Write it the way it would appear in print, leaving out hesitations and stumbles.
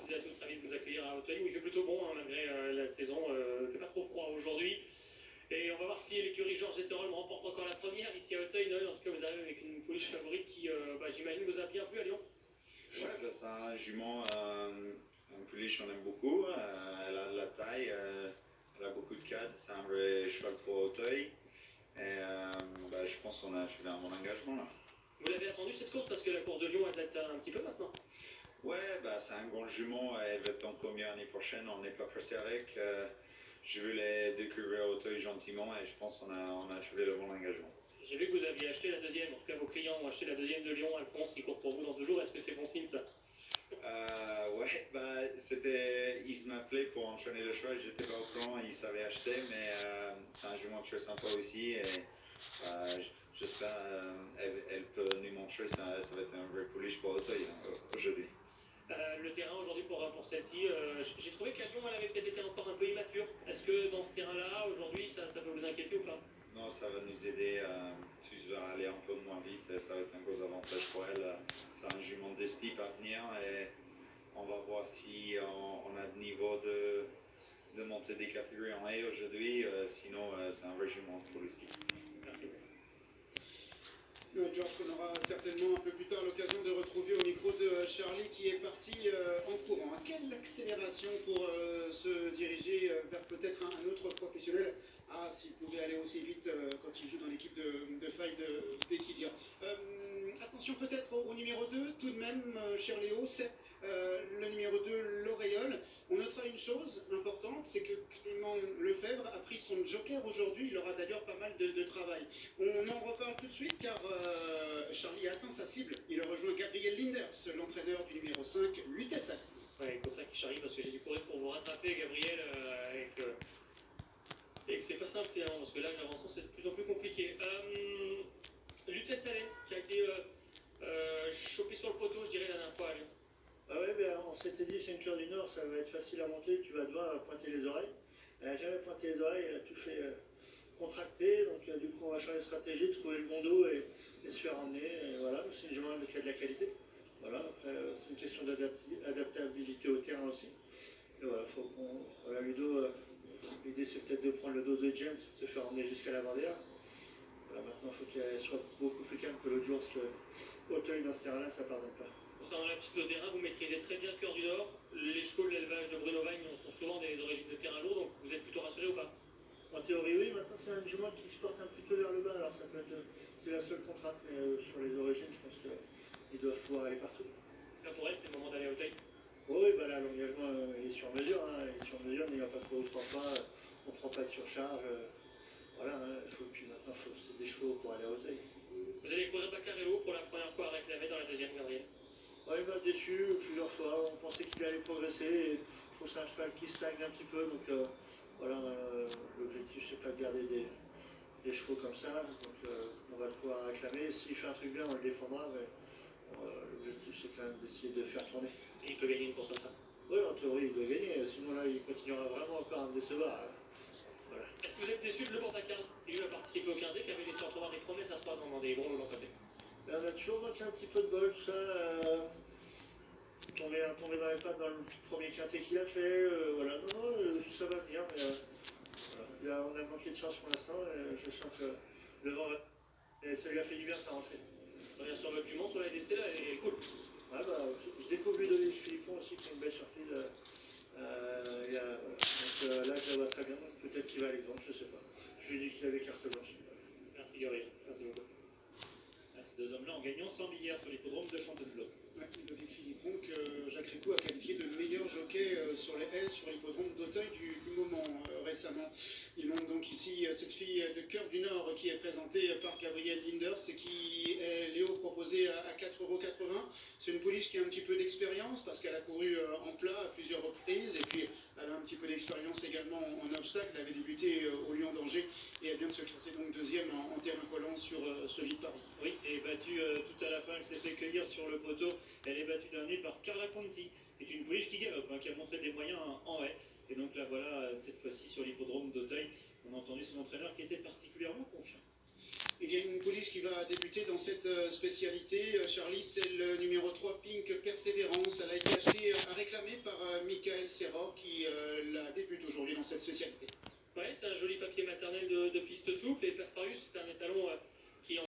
toutes et à tous, ravi de vous accueillir à Auteuil, où il fait plutôt bon, hein, malgré la saison. Il fait pas trop froid aujourd'hui. Et on va voir si l'écurie Georges Etterol remporte encore la première ici à Auteuil. Noël, en tout cas, vous arrivez avec une pouliche favorite qui, j'imagine, vous a bien plu à Lyon. Ouais, bah, c'est un jument, un pouliche, on aime beaucoup. Elle a de la taille, elle a beaucoup de cadres, c'est un vrai cheval pour Auteuil. Et je pense qu'on a achevé un bon engagement là. Vous l'avez attendu cette course parce que la course de Lyon, elle date un petit peu maintenant. Ouais, c'est un grand jument, elle va être encore mieux l'année prochaine, on n'est pas pressé avec. Je veux les découvrir à Auteuil gentiment et je pense qu'on a achevé le bon engagement. J'ai vu que vous aviez acheté la deuxième, en tout cas vos clients ont acheté la deuxième de Lyon, Alphonse, qui court pour vous dans 2 jours. Est-ce que c'est bon signe ça? Ouais, ils m'appelaient pour entraîner le cheval, j'étais pas au courant, ils savaient acheter, mais c'est un jument très sympa aussi et j'espère elle peut nous montrer, ça va être un vrai pouliche pour Auteuil aujourd'hui. Le terrain aujourd'hui pour celle-ci, j'ai trouvé qu'à Lyon elle avait peut-être été encore un peu immature. Est-ce que dans ce terrain-là, aujourd'hui, ça peut vous inquiéter ou pas? Non, ça va nous aider, tu vas aller un peu moins vite, ça va être un gros avantage pour elle. C'est un jument de steep à venir et on va voir si on a de niveau de monter des catégories en A aujourd'hui, sinon c'est un vrai jument pour le ski. Merci. Georges, qu'on aura certainement un peu plus tard l'occasion de retrouver au micro de Charlie qui est parti en courant. Quelle accélération pour se diriger vers peut-être un autre professionnel. Ah, s'il pouvait aller aussi vite quand il joue dans l'équipe de faille d'Equidia. Attention peut-être au numéro 2, tout de même, cher Léo, c'est le numéro 2, l'Auréole. On notera une chose importante, c'est que Clément Lefebvre a pris son joker aujourd'hui, il aura d'ailleurs pas mal de travail. On en reparle tout de suite car Charlie a atteint sa cible. Il rejoint Gabriel Linders, l'entraîneur du numéro 5, Lutèce Allen. Ouais, il faut ça qui Charlie parce que j'ai dû courir pour vous rattraper, Gabriel, et que c'est pas simple finalement parce que là j'avance, c'est de plus en plus compliqué. Lutèce Allen qui a été chopé sur le poteau, je dirais, la dernière fois à Lyon. Ah ouais, on s'était dit ceinture du Nord, ça va être facile à monter, tu vas devoir pointer les oreilles. Elle n'a jamais pointé les oreilles, elle a tout fait contracter, donc du coup on va changer de stratégie, trouver le bon dos et se faire emmener. Et voilà, c'est une jument qui a de la qualité. Voilà, après c'est une question d'adaptabilité au terrain aussi. Et voilà, voilà, Ludo, l'idée c'est peut-être de prendre le dos de James, de se faire emmener jusqu'à la barrière. Voilà, maintenant il faut qu'elle soit beaucoup plus calme que l'autre jour, parce que Auteuil dans ce terrain-là, ça pardonne pas. Concernant la piste de terrain, vous maîtrisez très bien le cœur du Nord. Les chevaux de l'élevage de Bruno Vagne sont souvent des origines de terrain lourd, donc vous êtes plutôt rassuré ou pas? En théorie, oui. Maintenant, c'est un jument qui se porte un petit peu vers le bas, alors ça peut être. C'est la seule contrainte, mais sur les origines, je pense qu'ils doivent pouvoir aller partout. Là, pour elle, c'est le moment d'aller à Auteuil. Oui, là, l'engagement il est sur mesure, hein, il est sur mesure, n'ayant pas trop de pas, on ne prend pas de surcharge. Voilà, puis maintenant, c'est des chevaux pour aller à Auteuil. Vous allez courir Baccarello pour la première fois à réclamer dans la deuxième, Gabriel. Ouais, il m'a déçu plusieurs fois, on pensait qu'il allait progresser, et je trouve que c'est un cheval qui stagne un petit peu, donc voilà, l'objectif c'est pas de garder des chevaux comme ça, donc on va pouvoir réclamer. S'il fait un truc bien, on le défendra, mais l'objectif c'est quand même d'essayer de faire tourner. Et il peut gagner une course comme ça? Oui, en théorie, il doit gagner, sinon là, il continuera vraiment encore à me décevoir. Voilà. Est-ce que vous êtes déçu de Le Portacarne, qui lui a participé au Quintet, qui avait laissé entrevoir des promesses à 3 ans dans des bons l'an passé? On a toujours manqué un petit peu de bol, tout ça. Tombé dans les pattes dans le premier quintet qu'il a fait, voilà, non, ça va venir, mais voilà. On a manqué de chance pour l'instant, et je sens que le vent va. Et ça lui a fait du bien sa rentrée. Bien sur votre jument, sur la DC, là, elle est cool. Ouais, je découvre Ludovic Philippon aussi, qui est une belle surprise. Donc là, je la vois très bien, donc peut-être qu'il va aller devant, je sais pas. Je lui ai dit qu'il avait carte blanche. Merci Gabriel, merci beaucoup. Ces 2 hommes-là ont gagné 100 milliards sur l'hippodrome de Fontainebleau. Ludovic Philippon, que Jacques Ricou a qualifié de meilleur jockey sur les haies sur l'hippodrome d'Auteuil du moment récemment. Il monte donc ici cette fille de Cœur du Nord qui est présentée par Gabriel Linders et qui est Léo proposé à 4,80 €. C'est une pouliche qui a un petit peu d'expérience parce qu'elle a couru en plat à plusieurs reprises et puis elle a un petit peu d'expérience également en obstacle. Elle avait débuté au Lion d'Angers et elle vient de se classer donc deuxième en terrain collant sur celui de Paris. Oui, et battue tout à la fin, elle s'est fait cueillir sur le poteau. Elle est battue d'un nez par Carla Conti, qui est une pouliche qui galope, qui a montré des moyens en haie. Et donc la voilà cette fois-ci sur l'hippodrome d'Auteuil. On a entendu son entraîneur qui était particulièrement confiant. Il y a une pouliche qui va débuter dans cette spécialité, Charlie, c'est le numéro 3, Pink Persévérance. Elle a été achetée à réclamer par Michael Serror qui la débute aujourd'hui dans cette spécialité. Ouais, c'est un joli papier maternel de piste souple et Pastorius, c'est un étalon